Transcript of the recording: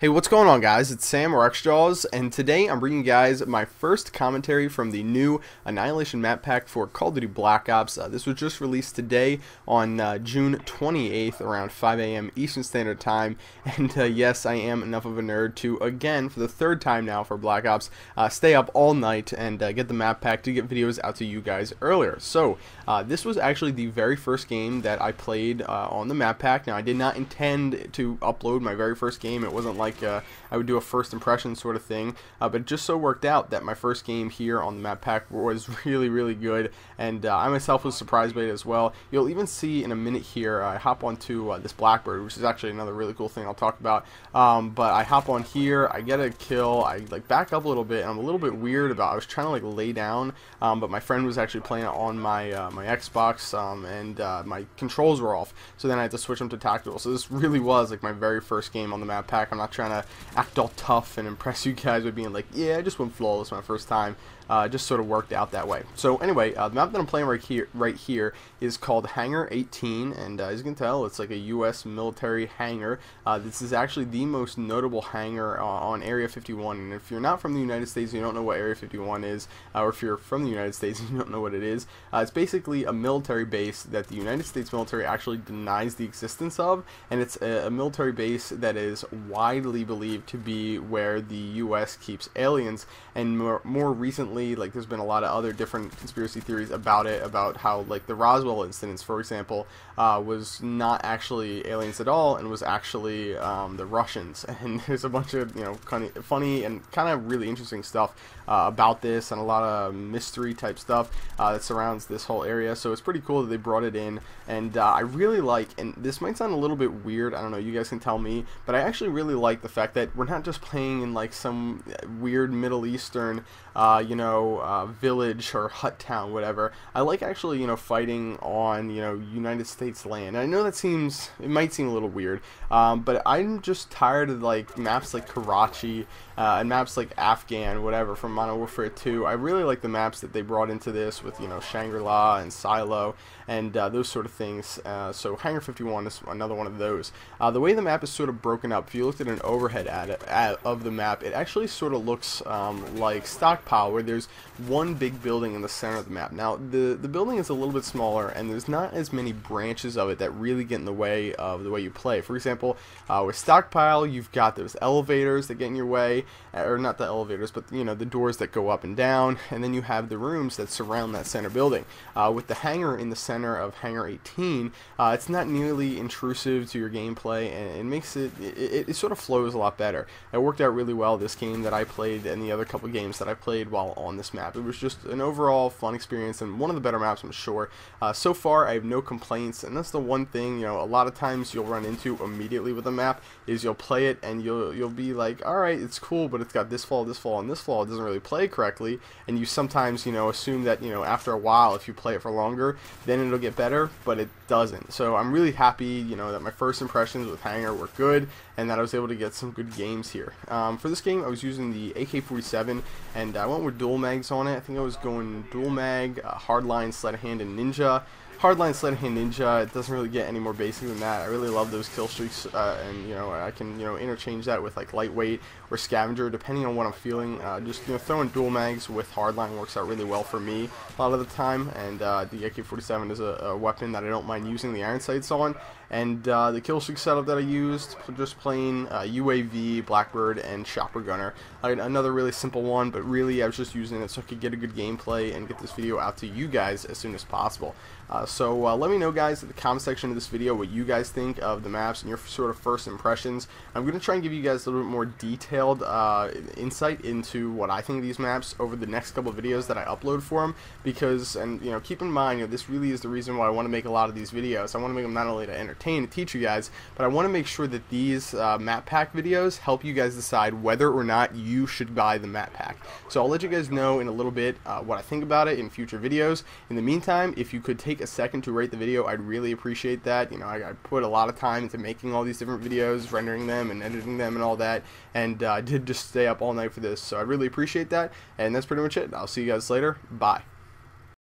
Hey, what's going on, guys? It's Sam or XJaws, and today I'm bringing you guys my first commentary from the new Annihilation map pack for Call of Duty Black Ops. This was just released today on June 28th around 5 a.m. Eastern Standard Time, and yes, I am enough of a nerd to, again, for the third time now for Black Ops, stay up all night and get the map pack to get videos out to you guys earlier. So, this was actually the very first game that I played on the map pack. Now, I did not intend to upload my very first game. It wasn't like I would do a first impression sort of thing, but it just so worked out that my first game here on the map pack was really good, and I myself was surprised by it as well. You'll even see in a minute here, I hop onto this Blackbird, which is actually another really cool thing I'll talk about, but I hop on here, I get a kill, I like back up a little bit, and I'm a little bit weird about, I was trying to like lay down, but my friend was actually playing it on my my Xbox, and my controls were off, so then I had to switch them to tactical. So this really was like my very first game on the map pack. I'm not trying to act all tough and impress you guys by being like, yeah, I just went flawless my first time. Just sort of worked out that way. So anyway, the map that I'm playing right here is called Hangar 18, and as you can tell, it's like a U.S. military hangar. This is actually the most notable hangar on Area 51, and if you're not from the United States and you don't know what Area 51 is, or if you're from the United States and you don't know what it is, it's basically a military base that the United States military actually denies the existence of, and it's a military base that is widely believed to be where the U.S. keeps aliens, and more recently, like, there's been a lot of other different conspiracy theories about it, about how, like, the Roswell incidents, for example, was not actually aliens at all, and was actually the Russians. And there's a bunch of, you know, kind of funny and kind of really interesting stuff about this, and a lot of mystery type stuff that surrounds this whole area. So it's pretty cool that they brought it in, and I really like, and this might sound a little bit weird, I don't know, you guys can tell me, but I actually really like the fact that we're not just playing in like some weird Middle Eastern you know, village or hut town, whatever. I like actually, you know, fighting on, you know, United States land. I know that it might seem a little weird, but I'm just tired of like maps like Karachi and maps like Afghan, whatever, from Modern Warfare 2. I really like the maps that they brought into this with, you know, Shangri-La and Silo and those sort of things. So Hangar 51 is another one of those. The way the map is sort of broken up, if you looked at an overhead of the map, it actually sort of looks like Stockpile, where there's one big building in the center of the map. Now, the building is a little bit smaller, and there's not as many branches of it that really get in the way of the way you play. For example, with Stockpile, you've got those elevators that get in your way, or not the elevators, but, you know, the doors that go up and down, and then you have the rooms that surround that center building. With the hangar in the center of Hangar 18, it's not nearly intrusive to your gameplay, and it makes it sort of flows a lot better. It worked out really well this game that I played, and the other couple games that I played while on this map. It was just an overall fun experience, and one of the better maps, I'm sure. So far, I have no complaints, and that's the one thing, you know, a lot of times you'll run into immediately with a map is you'll play it and you'll be like, all right, it's cool, but it's got this flaw, this flaw, and this flaw. It doesn't really play correctly, and you sometimes, you know, assume that, you know, after a while, if you play it for longer, then it'll get better, but it doesn't. So I'm really happy, you know, that my first impressions with Hangar were good, and that I was able to get some good games here. For this game, I was using the AK-47, and I went with dual mags on it. I think I was going dual mag, hardline, sleight of hand, and ninja. Hardline, sleight of hand, ninja, it doesn't really get any more basic than that. I really love those kill streaks, and, you know, I can, you know, interchange that with like lightweight or scavenger depending on what I'm feeling. Just, you know, throwing dual mags with hardline works out really well for me a lot of the time, and the AK-47 is a weapon that I don't mind using the iron sights on. And the kill streak setup that I used, just plain UAV, Blackbird, and Chopper Gunner. Another really simple one, but really I was just using it so I could get a good gameplay and get this video out to you guys as soon as possible. So let me know, guys, in the comment section of this video what you guys think of the maps and your sort of first impressions. I'm going to try and give you guys a little bit more detailed insight into what I think of these maps over the next couple of videos that I upload for them, because, and, you know, keep in mind, you know, this really is the reason why I want to make a lot of these videos. I want to make them not only to entertain and teach you guys, but I want to make sure that these map pack videos help you guys decide whether or not you should buy the map pack. So I'll let you guys know in a little bit what I think about it in future videos. In the meantime, if you could take a second to rate the video, I'd really appreciate that. You know, I put a lot of time into making all these different videos, rendering them and editing them and all that, and I did just stay up all night for this, so I really appreciate that. And that's pretty much it. I'll see you guys later. Bye.